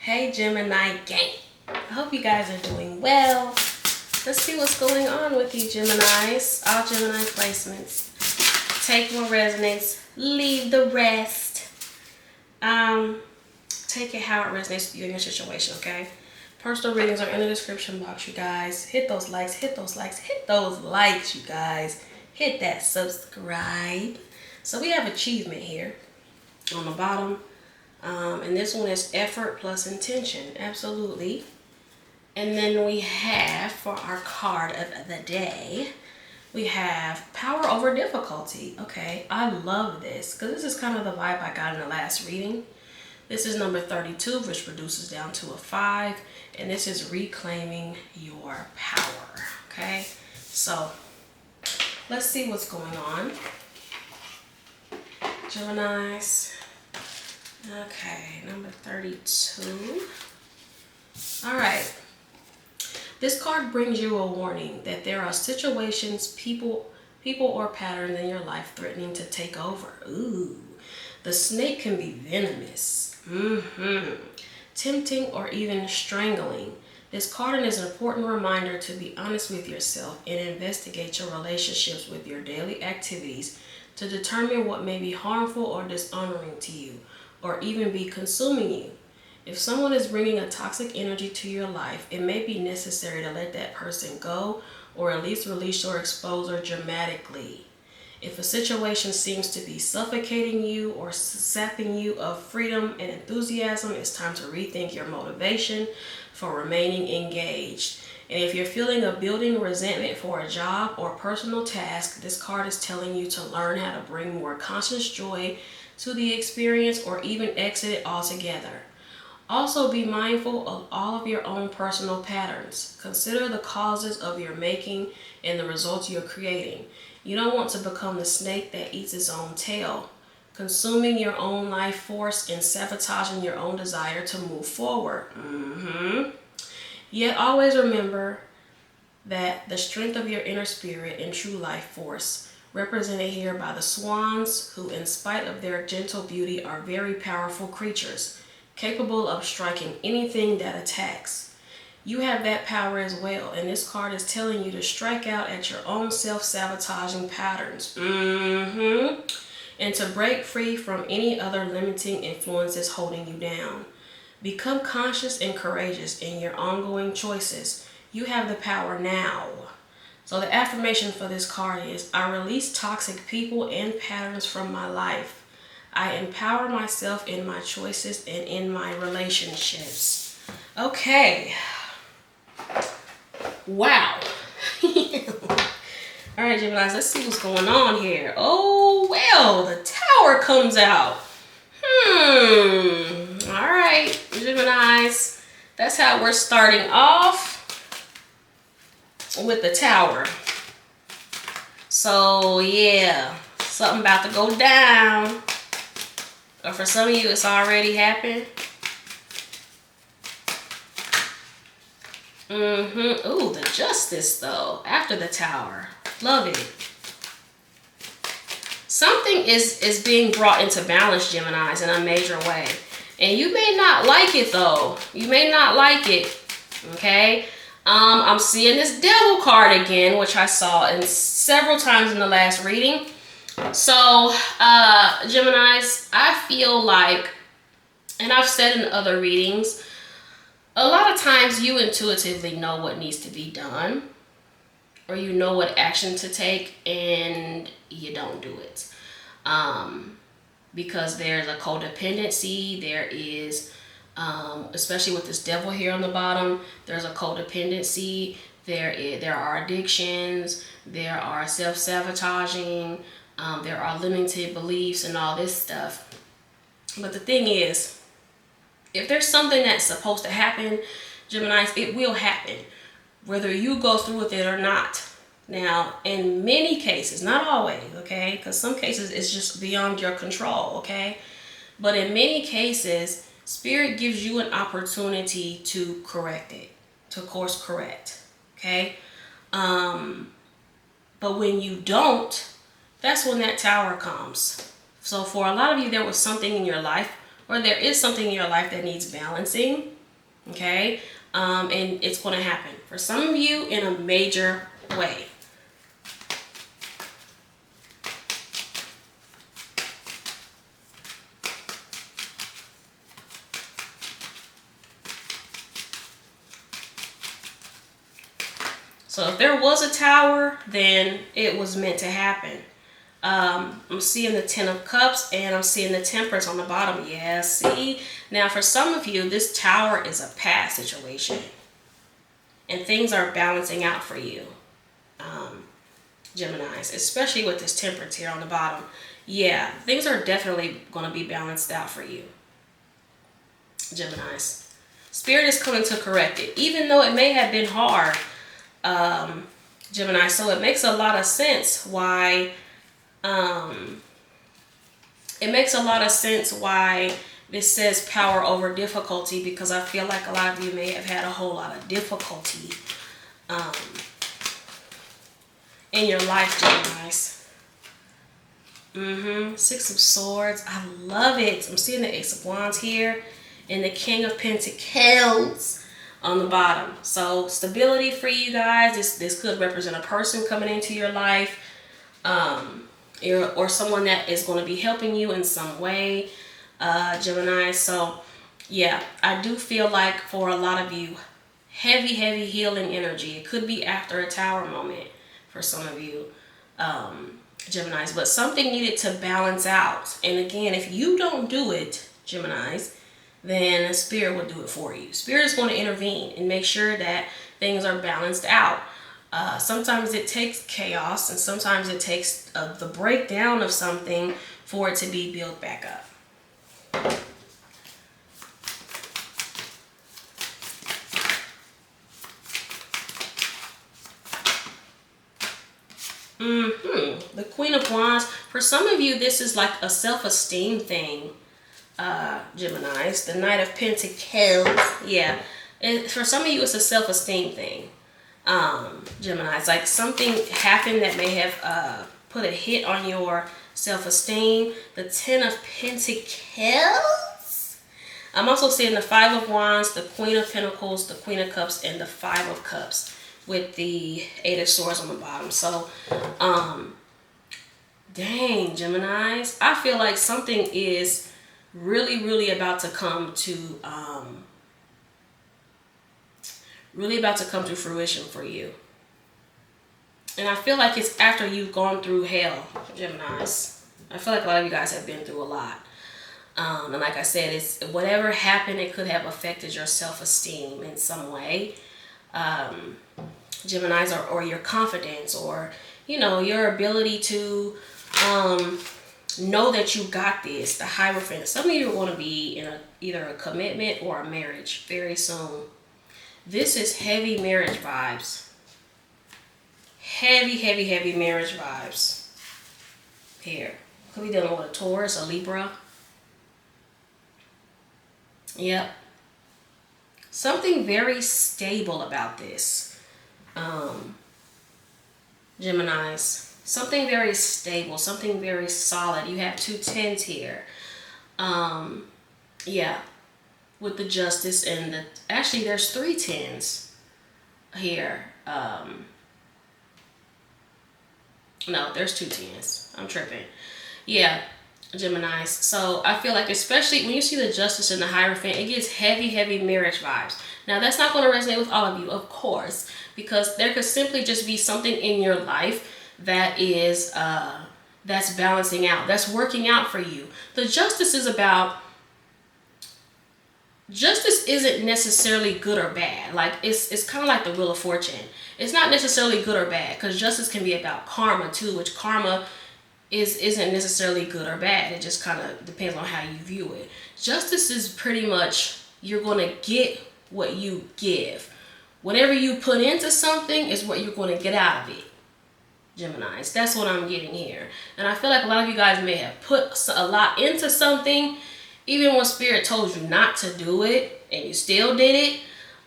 Hey Gemini gang, I hope you guys are doing well. Let's see what's going on with you Geminis. All Gemini placements. Take what resonates, leave the rest. Take it how it resonates with you and your situation, okay? Personal readings are in the description box, you guys. Hit those likes, hit those likes, hit those likes, you guys. Hit that subscribe. So we have achievement here on the bottom. And this one is effort plus intention, absolutely. And then we have, for our card of the day, we have power over difficulty. Okay, I love this because this is kind of the vibe I got in the last reading. This is number 32, which reduces down to a 5. And this is reclaiming your power. Okay, so let's see what's going on. Geminis. Okay, number 32. All right. This card brings you a warning that there are situations, people or patterns in your life threatening to take over. Ooh. The snake can be venomous, tempting, or even strangling. This card is an important reminder to be honest with yourself and investigate your relationships with your daily activities to determine what may be harmful or dishonoring to you, or even be consuming you. If someone is bringing a toxic energy to your life, it may be necessary to let that person go, or at least release your exposure dramatically. If a situation seems to be suffocating you or sapping you of freedom and enthusiasm, it's time to rethink your motivation for remaining engaged. And if you're feeling a building resentment for a job or personal task, this card is telling you to learn how to bring more conscious joy to the experience or even exit it altogether. Also, be mindful of all of your own personal patterns. Consider the causes of your making and the results you're creating. You don't want to become the snake that eats its own tail, consuming your own life force and sabotaging your own desire to move forward. Yet always remember that the strength of your inner spirit and true life force, represented here by the swans, who in spite of their gentle beauty are very powerful creatures, capable of striking anything that attacks. You have that power as well, and this card is telling you to strike out at your own self-sabotaging patterns. And to break free from any other limiting influences holding you down. Become conscious and courageous in your ongoing choices. You have the power now. So the affirmation for this card is, I release toxic people and patterns from my life. I empower myself in my choices and in my relationships. Okay. Wow. All right, Geminis, let's see what's going on here. Oh, well, the Tower comes out. All right, Geminis, that's how we're starting off with the Tower. So, yeah, something about to go down. Or for some of you, it's already happened. Ooh, the Justice, though, after the Tower. Love it. Something is being brought into balance, Geminis, in a major way. And you may not like it, though. You may not like it, okay? I'm seeing this Devil card again, which I saw in several times in the last reading. So, Geminis, I feel like, and I've said in other readings, a lot of times you intuitively know what needs to be done, or you know what action to take, and you don't do it. Because there's a codependency, there is, especially with this Devil here on the bottom, there's a codependency, there are addictions, there are self-sabotaging, there are limited beliefs and all this stuff. But the thing is, if there's something that's supposed to happen, Geminis, it will happen, whether you go through with it or not. Now, in many cases, not always, okay, because some cases it's just beyond your control, okay, but in many cases, Spirit gives you an opportunity to correct it, to course correct, okay, but when you don't, that's when that Tower comes. So for a lot of you, there was something in your life or there is something in your life that needs balancing, okay? And it's going to happen for some of you in a major way. So if there was a tower, then it was meant to happen. I'm seeing the Ten of Cups and I'm seeing the Temperance on the bottom. Yeah, see? Now for some of you, this tower is a past situation. And things are balancing out for you, Geminis. Especially with this Temperance here on the bottom. Yeah, things are definitely going to be balanced out for you, Geminis. Spirit is coming to correct it. Even though it may have been hard, Gemini, so it makes a lot of sense why this says power over difficulty, because I feel like a lot of you may have had a whole lot of difficulty in your life, Geminis. Six of Swords. I love it. I'm seeing the Ace of Wands here and the King of Pentacles on the bottom. So stability for you guys. This could represent a person coming into your life, or someone that is going to be helping you in some way, Gemini. So yeah, I do feel like for a lot of you, heavy healing energy. It could be after a tower moment for some of you, Geminis, but something needed to balance out. And again, if you don't do it, Geminis, then Spirit will do it for you. Spirit is going to intervene and make sure that things are balanced out. Sometimes it takes chaos, and sometimes it takes the breakdown of something for it to be built back up. The Queen of Wands. For some of you, this is like a self-esteem thing, Geminis. The Knight of Pentacles. Yeah. And for some of you, it's a self-esteem thing, Geminis. Like something happened that may have put a hit on your self-esteem. The Ten of Pentacles. I'm also seeing the Five of Wands, the Queen of Pentacles, the Queen of Cups, and the Five of Cups with the Eight of Swords on the bottom. So, dang, Geminis. I feel like something is really about to come to fruition for you. And I feel like it's after you've gone through hell, Geminis. I feel like a lot of you guys have been through a lot. And like I said, it's whatever happened, it could have affected your self-esteem in some way. Geminis, or your confidence, or, you know, your ability to know that you got this. The Hierophant. Some of you are going to be in either a commitment or a marriage very soon. This is heavy marriage vibes. Heavy marriage vibes. Here. Could be dealing with a Taurus, a Libra. Yep. Something very stable about this. Geminis. Something very stable. Something very solid. You have two tens here. Yeah. With the Justice and the... Actually, there's three tens here. No, there's two tens. I'm tripping. Yeah, Geminis. So I feel like, especially when you see the Justice and the Hierophant, it gives heavy marriage vibes. Now, that's not going to resonate with all of you, of course, because there could simply just be something in your life that is that's balancing out, that's working out for you. The Justice is about... Justice isn't necessarily good or bad. Like, it's kind of like the Wheel of Fortune. It's not necessarily good or bad, because justice can be about karma too, which karma isn't necessarily good or bad. It just kind of depends on how you view it. Justice is pretty much, you're going to get what you give. Whatever you put into something is what you're going to get out of it, Geminis. That's what I'm getting here. And I feel like a lot of you guys may have put a lot into something, even when Spirit told you not to do it, and you still did it.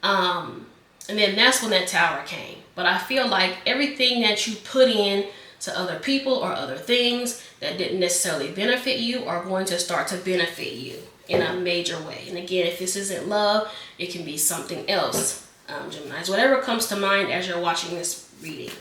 And then that's when that tower came. But I feel like everything that you put in to other people or other things that didn't necessarily benefit you are going to start to benefit you. in a major way. And again, if this isn't love, it can be something else, Geminis. Whatever comes to mind as you're watching this reading.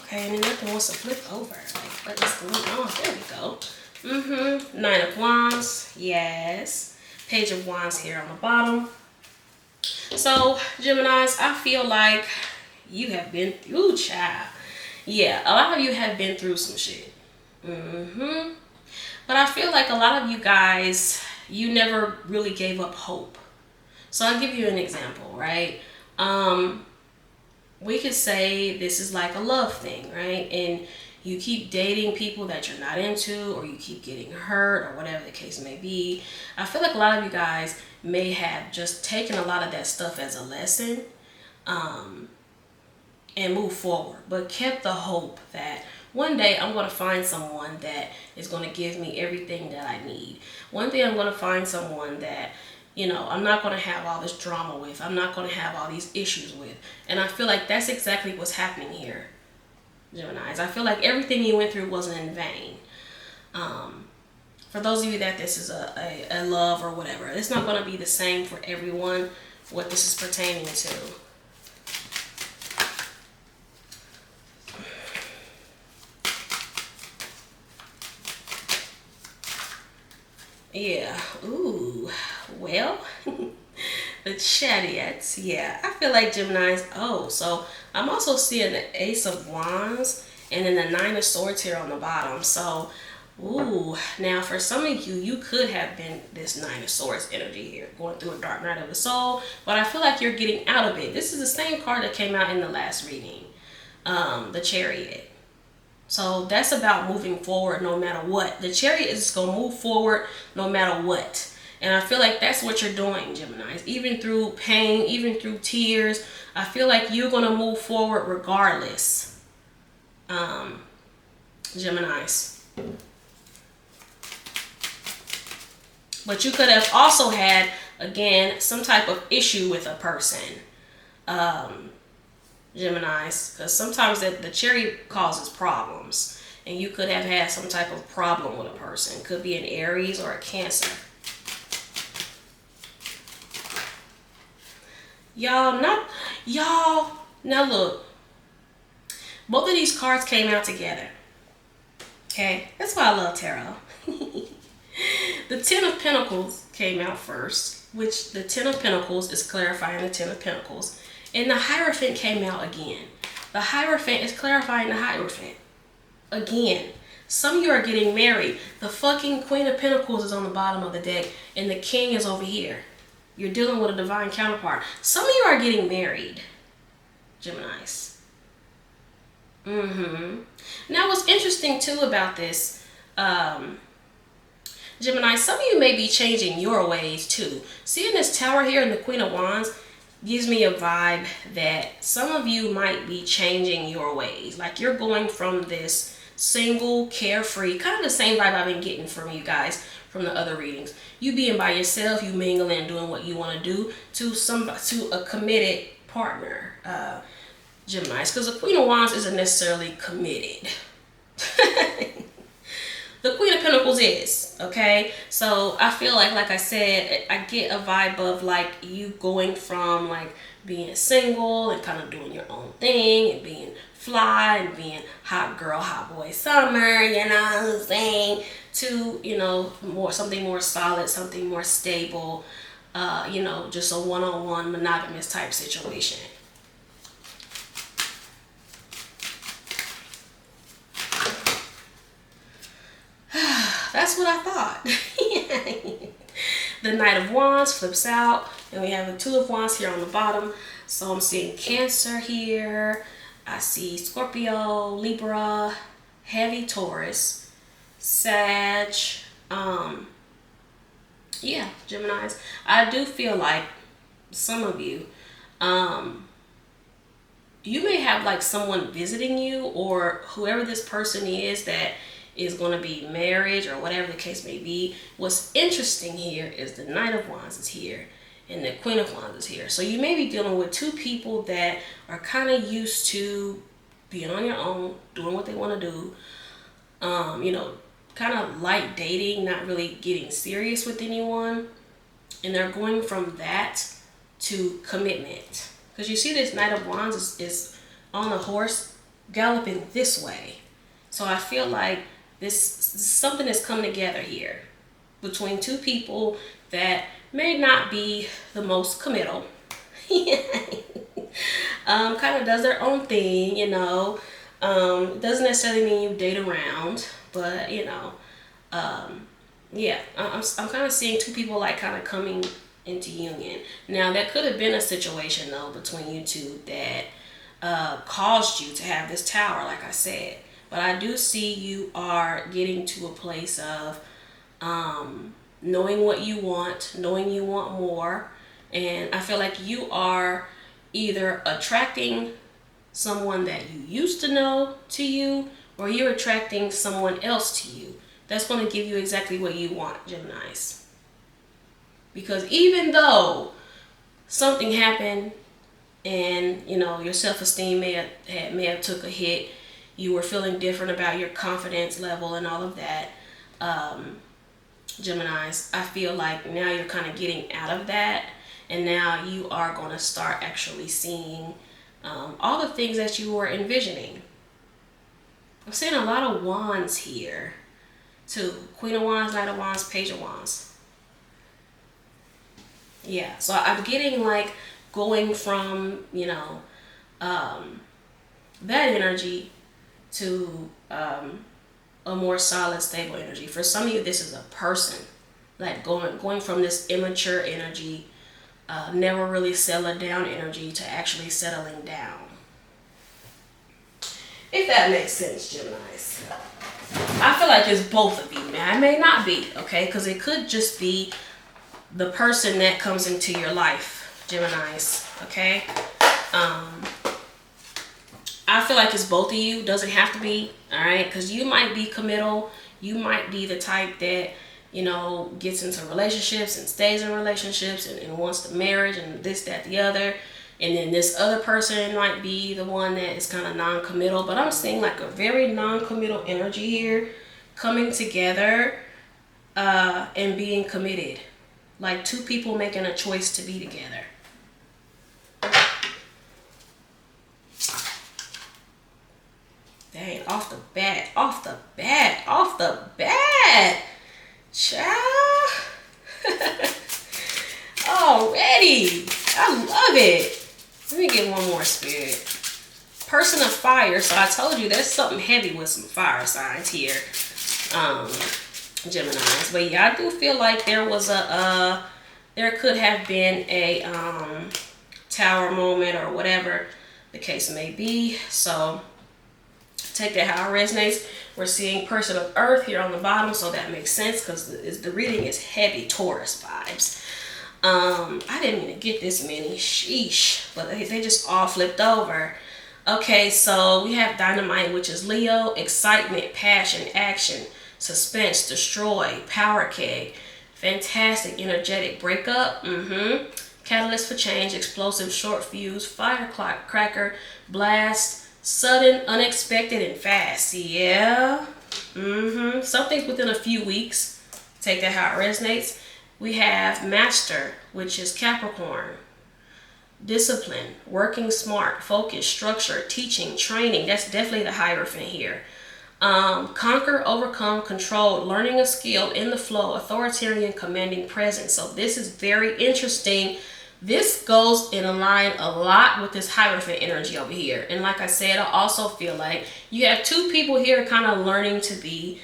Okay, and then nothing wants to flip over. Like, what is going on? There we go. Nine of Wands. Yes. Page of Wands here on the bottom. So, Geminis, I feel like you have been through, child. Yeah, a lot of you have been through some shit. But I feel like a lot of you guys, you never really gave up hope. So I'll give you an example, right? We could say this is like a love thing, right? And you keep dating people that you're not into, or you keep getting hurt, or whatever the case may be. I feel like a lot of you guys may have just taken a lot of that stuff as a lesson, and move forward, but kept the hope that one day I'm going to find someone that is going to give me everything that I need. One day I'm going to find someone that, you know, I'm not going to have all this drama with. I'm not going to have all these issues with. And I feel like that's exactly what's happening here, Geminis. I feel like everything you went through wasn't in vain. For those of you that this is a love or whatever, it's not going to be the same for everyone what this is pertaining to. Yeah. Ooh. Well, the Chariots. Yeah. I feel like Geminis. Oh, so I'm also seeing the Ace of Wands and then the Nine of Swords here on the bottom. So, ooh. Now, for some of you, you could have been this Nine of Swords energy here, going through a dark night of the soul. But I feel like you're getting out of it. This is the same card that came out in the last reading. The Chariot. So that's about moving forward no matter what. The Chariot is going to move forward no matter what. And I feel like that's what you're doing, Geminis. Even through pain, even through tears, I feel like you're going to move forward regardless, Geminis. But you could have also had, again, some type of issue with a person. Geminis, because sometimes the Chariot causes problems, and you could have had some type of problem with a person. Could be an Aries or a Cancer. Now look, both of these cards came out together. Okay, that's why I love tarot. The Ten of Pentacles came out first, which the Ten of Pentacles is clarifying the Ten of Pentacles. And the Hierophant came out again. The Hierophant is clarifying the Hierophant. Again, some of you are getting married. The fucking Queen of Pentacles is on the bottom of the deck, and the King is over here. You're dealing with a divine counterpart. Some of you are getting married, Geminis. Now, what's interesting too about this, Gemini, some of you may be changing your ways too. Seeing this Tower here and the Queen of Wands gives me a vibe that some of you might be changing your ways. Like you're going from this single, carefree, kind of the same vibe I've been getting from you guys from the other readings. You being by yourself, you mingling and doing what you want to do, to a committed partner, Geminis. Because the Queen of Wands isn't necessarily committed. The Queen of Pentacles is, okay? So I feel like I said, I get a vibe of like you going from like being single and kind of doing your own thing and being fly and being hot girl, hot boy summer, you know what I'm saying? To, you know, something more solid, something more stable, you know, just a one-on-one monogamous type situation. That's what I thought. The Knight of Wands flips out, and we have the Two of Wands here on the bottom. So I'm seeing Cancer here. I see Scorpio, Libra, heavy Taurus, Sag. Yeah, Geminis. I do feel like some of you, you may have like someone visiting you, or whoever this person is that is going to be marriage or whatever the case may be. What's interesting here is the Knight of Wands is here and the Queen of Wands is here. So you may be dealing with two people that are kind of used to being on your own, doing what they want to do. Kind of light dating, not really getting serious with anyone. And they're going from that to commitment. Because you see this Knight of Wands is on a horse galloping this way. So I feel like something is coming together here between two people that may not be the most committal. Kind of does their own thing, doesn't necessarily mean you date around, but I'm kind of seeing two people like kind of coming into union. Now that could have been a situation though between you two that caused you to have this tower, like I said. But I do see you are getting to a place of knowing what you want, knowing you want more. And I feel like you are either attracting someone that you used to know to you, or you're attracting someone else to you. That's going to give you exactly what you want, Geminis. Because even though something happened and, your self-esteem may have took a hit, you were feeling different about your confidence level and all of that, Geminis, I feel like now you're kind of getting out of that, and now you are going to start actually seeing all the things that you were envisioning. I'm seeing a lot of wands here too. Queen of Wands, Knight of Wands, Page of Wands. Yeah, so I'm getting like going from, that energy to a more solid, stable energy. For some of you, this is a person, like going from this immature energy, never really settling down energy to actually settling down. If that makes sense, Geminis. I feel like it's both of you. Now, it may not be, okay? Because it could just be the person that comes into your life, Geminis, okay? I feel like it's both of you. Doesn't have to be, all right? Because you might be committal. You might be the type that, gets into relationships and stays in relationships and wants the marriage and this, that, the other. And then this other person might be the one that is kind of non-committal. But I'm seeing like a very non-committal energy here coming together and being committed. Like two people making a choice to be together. Dang, off the bat. Child. Already. I love it. Let me get one more, Spirit. Person of fire. So I told you there's something heavy with some fire signs here, Geminis. But yeah, I do feel like there was there could have been a tower moment or whatever the case may be. So take that how it resonates. We're seeing person of earth here on the bottom, so that makes sense because the reading is heavy Taurus vibes. I didn't even get this many, sheesh, but they just all flipped over. Okay, so we have dynamite, which is Leo, excitement, passion, action, suspense, destroy, power keg, fantastic, energetic, breakup, catalyst for change, explosive, short fuse, firecracker, blast, sudden, unexpected, and fast. Yeah. Something's within a few weeks. Take that how it resonates. We have master, which is Capricorn. Discipline, working smart, focus, structure, teaching, training. That's definitely the Hierophant here. Conquer, overcome, control, learning a skill, in the flow, authoritarian, commanding presence. So this is very interesting. This goes in a line a lot with this Hierophant energy over here. And like I said, I also feel like you have two people here kind of learning to be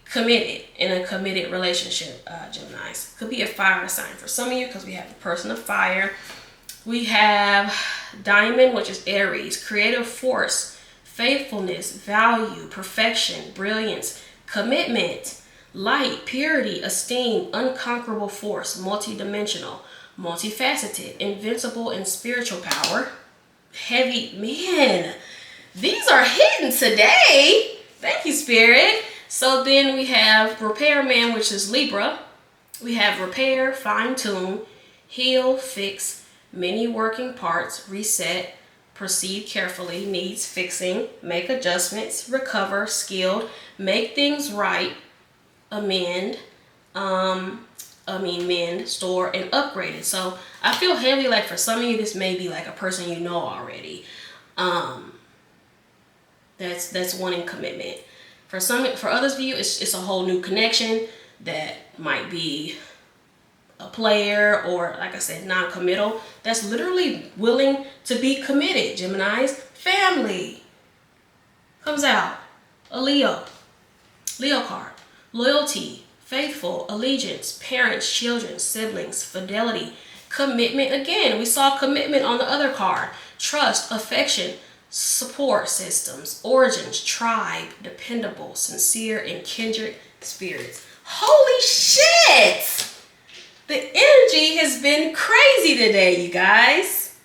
committed in a committed relationship, Geminis. Could be a fire sign for some of you because we have the person of fire. We have diamond, which is Aries, creative force, faithfulness, value, perfection, brilliance, commitment, light, purity, esteem, unconquerable force, multidimensional, multifaceted, invincible, and spiritual power. heavy. Man, these are hitting today. Thank you, Spirit. So then we have repairman, which is Libra. We have repair, fine tune, heal, fix, many working parts, reset, proceed carefully, needs fixing, make adjustments, recover, skilled, make things right, amend, mend, store, and upgrade it. So I feel heavy, like for some of you, this may be like a person you know already. That's wanting commitment. For others of you, it's a whole new connection that might be a player or, like I said, non-committal. That's literally willing to be committed. Geminis, family comes out. A Leo card. Loyalty, faithful, allegiance, parents, children, siblings, fidelity, commitment. Again, we saw commitment on the other card. Trust, affection, support systems, origins, tribe, dependable, sincere, and kindred spirits. Holy shit! The energy has been crazy today, you guys.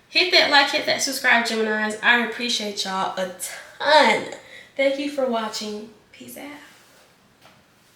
Hit that like, hit that subscribe, Geminis. I appreciate y'all a ton. Thank you for watching. Peace out.